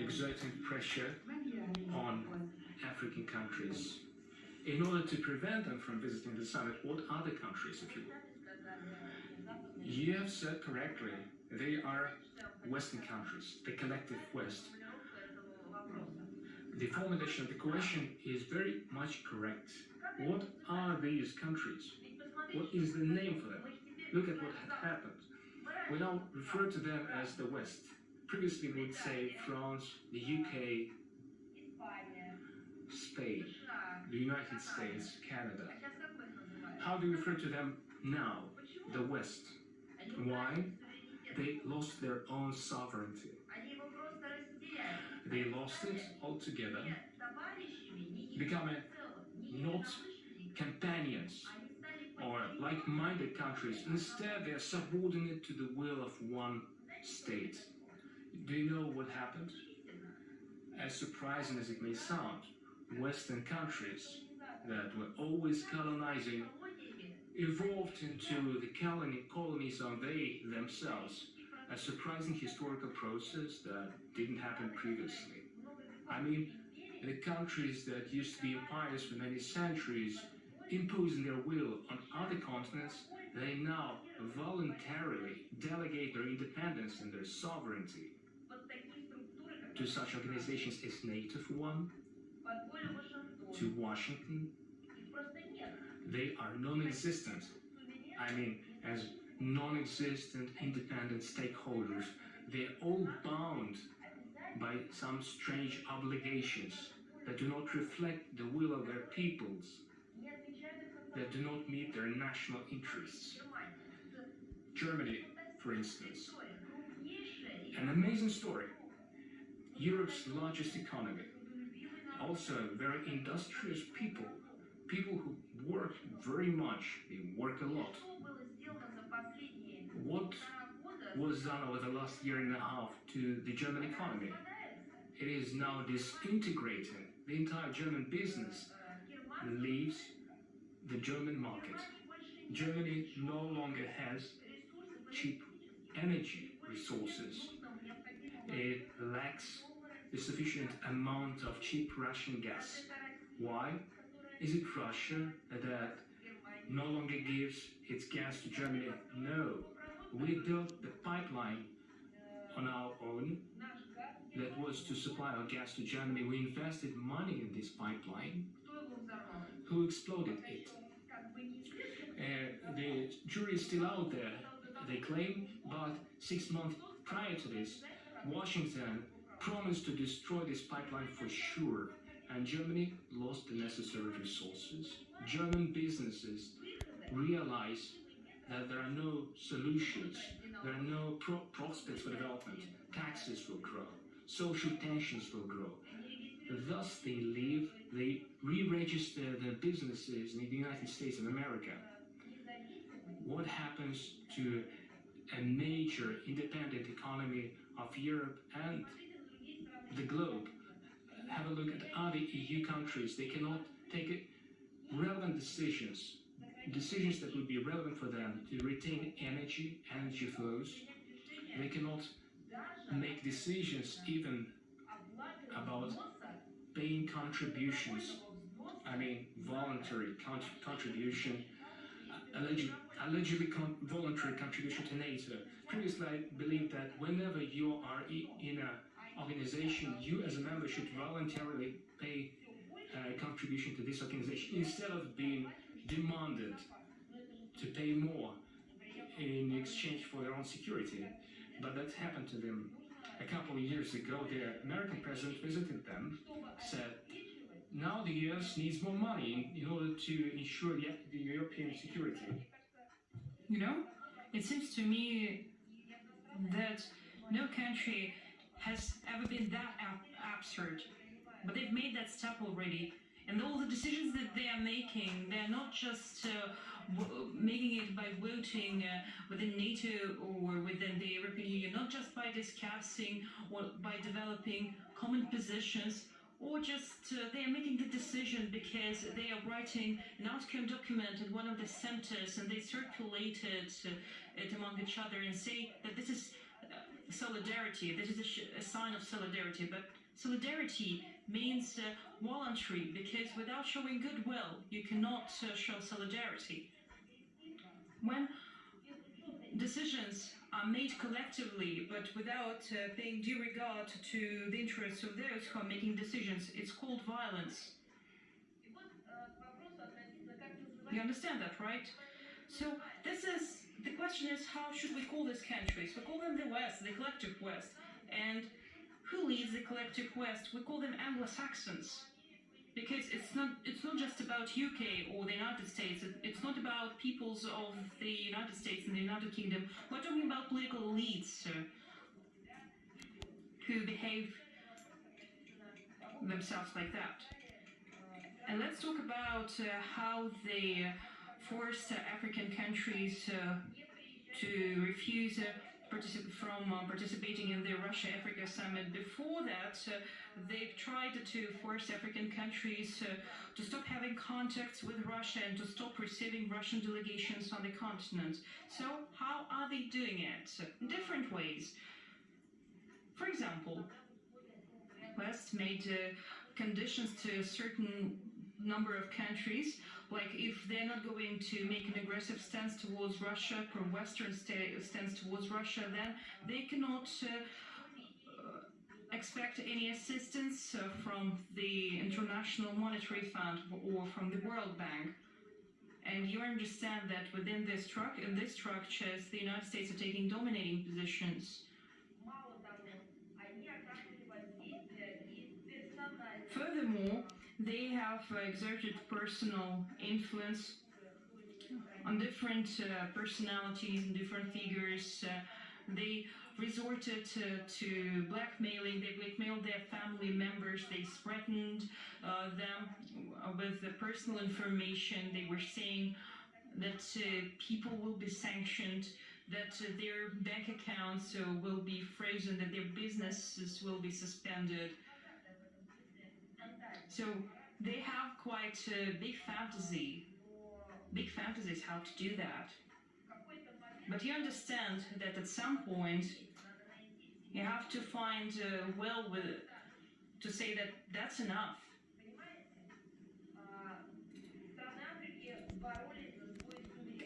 exerting pressure on African countries in order to prevent them from visiting the summit. What other countries, if you will? You have said correctly, they are Western countries, the collective West. The formulation of the question is very much correct. What are these countries? What is the name for them? Look at what had happened. We now refer to them as the West. Previously we would say France, the UK, Spain, the United States, Canada. How do we refer to them now? The West. Why? They lost their own sovereignty. They lost it altogether, becoming not companions or like-minded countries. Instead, they are subordinate to the will of one state. Do you know what happened? As surprising as it may sound, Western countries that were always colonizing evolved into the colonies of they themselves. A surprising historical process that didn't happen previously. I mean, the countries that used to be empires for many centuries, imposing their will on other continents, they now voluntarily delegate their independence and their sovereignty to such organizations as NATO for one, to Washington. They are non-existent. I mean, as non-existent independent stakeholders, they're all bound by some strange obligations that do not reflect the will of their peoples, that do not meet their national interests. Germany, for instance, an amazing story. Europe's largest economy, also very industrious people who work very much, they work a lot. What was done over the last year and a half to the German economy? It is now disintegrating. The entire German business leaves the German market. Germany no longer has cheap energy resources. It lacks the sufficient amount of cheap Russian gas. Why? Is it Russia that no longer gives its gas to Germany? No. We built the pipeline on our own that was to supply our gas to Germany. We invested money in this pipeline. Who exploded it? The jury is still out there, they claim, but 6 months prior to this, Washington promised to destroy this pipeline for sure, and Germany lost the necessary resources. German businesses realize that there are no solutions, there are no prospects for development. Taxes will grow, social tensions will grow. Thus they leave, they re-register their businesses in the United States of America. What happens to a major independent economy of Europe and the globe? Have a look at other EU countries. They cannot take relevant decisions that would be relevant for them to retain energy flows. They cannot make decisions even about paying contributions. I mean, voluntary contribution, allegedly voluntary contribution to NATO. Previously, I believed that whenever you are in an organization, you as a member should voluntarily pay a contribution to this organization instead of being demanded to pay more in exchange for their own security. But that happened to them a couple of years ago. The American president visited them, said, now the US needs more money in order to ensure the European security. You know, it seems to me that no country has ever been that absurd, but they've made that step already. And all the decisions that they are making, they're not just making it by voting within NATO or within the European Union, not just by discussing or by developing common positions, or just they are making the decision because they are writing an outcome document at one of the centers and they circulate it among each other and say that this is solidarity. This is a sign of solidarity, but solidarity means voluntary, because without showing goodwill, you cannot show solidarity. When decisions are made collectively, but without paying due regard to the interests of those who are making decisions, it's called violence. You understand that, right? So the question is, how should we call these countries? We call them the West, the collective West. And who leads the collective West? We call them Anglo-Saxons. Because it's not just about UK or the United States. It's not about peoples of the United States and the United Kingdom. We're talking about political elites who behave themselves like that. And let's talk about how they forced African countries to refuse from participating in the Russia-Africa summit. Before that, they've tried to force African countries to stop having contacts with Russia and to stop receiving Russian delegations on the continent. So how are they doing it? In different ways. For example, West made conditions to a certain number of countries, like if they're not going to make an aggressive stance towards Russia, pro-Western stance towards Russia, then they cannot expect any assistance from the International Monetary Fund or from the World Bank. And you understand that within this structures, the United States are taking dominating positions. Furthermore, they have exerted personal influence on different personalities and different figures. They resorted to blackmailing. They blackmailed their family members. They threatened them with the personal information. They were saying that people will be sanctioned, that their bank accounts will be frozen, that their businesses will be suspended. So they have quite big fantasies how to do that. But you understand that at some point you have to find will with it to say that that's enough.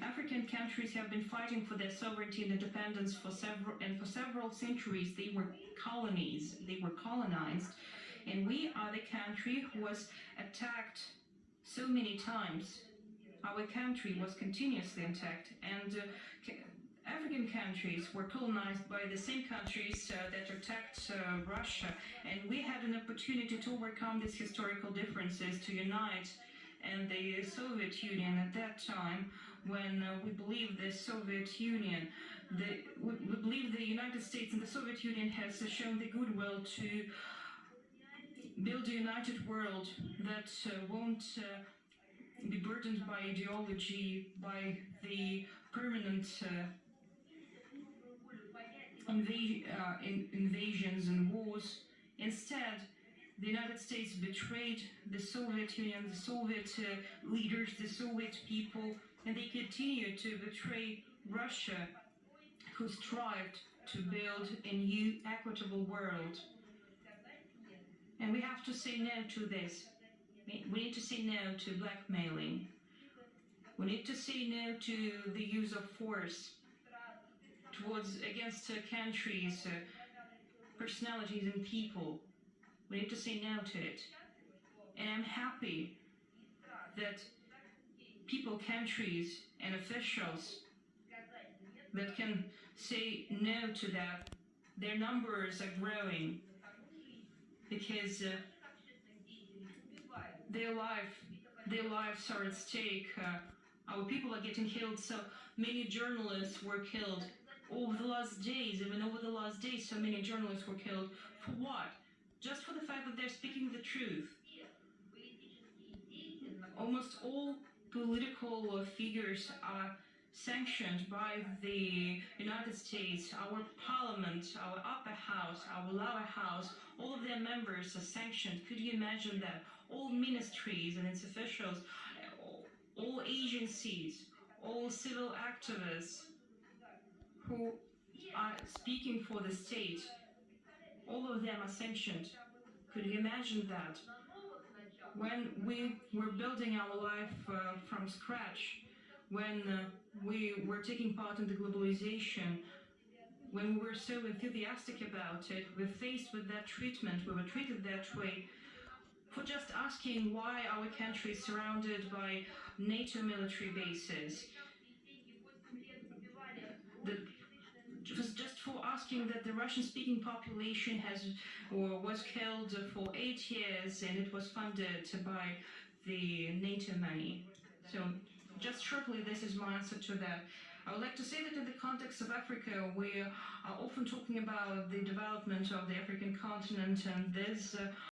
African countries have been fighting for their sovereignty and independence for several centuries. They were colonies. They were colonized. And we are the country who was attacked so many times. Our country was continuously attacked, and African countries were colonized by the same countries that attacked Russia, and we had an opportunity to overcome these historical differences, to unite. And the Soviet Union at that time, when we believe the Soviet Union, we believe the United States and the Soviet Union has shown the goodwill to build a united world that won't be burdened by ideology, by the permanent invasions and wars. Instead, the United States betrayed the Soviet Union, the Soviet leaders, the Soviet people, and they continue to betray Russia, who strived to build a new equitable world. And we have to say no to this. We need to say no to blackmailing. We need to say no to the use of force against countries, personalities and people. We need to say no to it. And I'm happy that people, countries and officials that can say no to that, their numbers are growing, because their lives are at stake. Our people are getting killed. So many journalists were killed over the last days. Even over the last days, so many journalists were killed. For what? Just for the fact that they're speaking the truth. Almost all political figures are sanctioned by the United States. Our parliament, our upper house, our lower house, all of their members are sanctioned. Could you imagine that? All ministries and its officials, all agencies, all civil activists who are speaking for the state. All of them are sanctioned. Could you imagine that? When we were building our life from scratch, when we were taking part in the globalization, when we were so enthusiastic about it, we're faced with that treatment, we were treated that way, for just asking why our country is surrounded by NATO military bases. Just for asking that the Russian-speaking population was killed for 8 years and it was funded by the NATO money. So, just shortly, this is my answer to that. I would like to say that in the context of Africa, we are often talking about the development of the African continent, and there's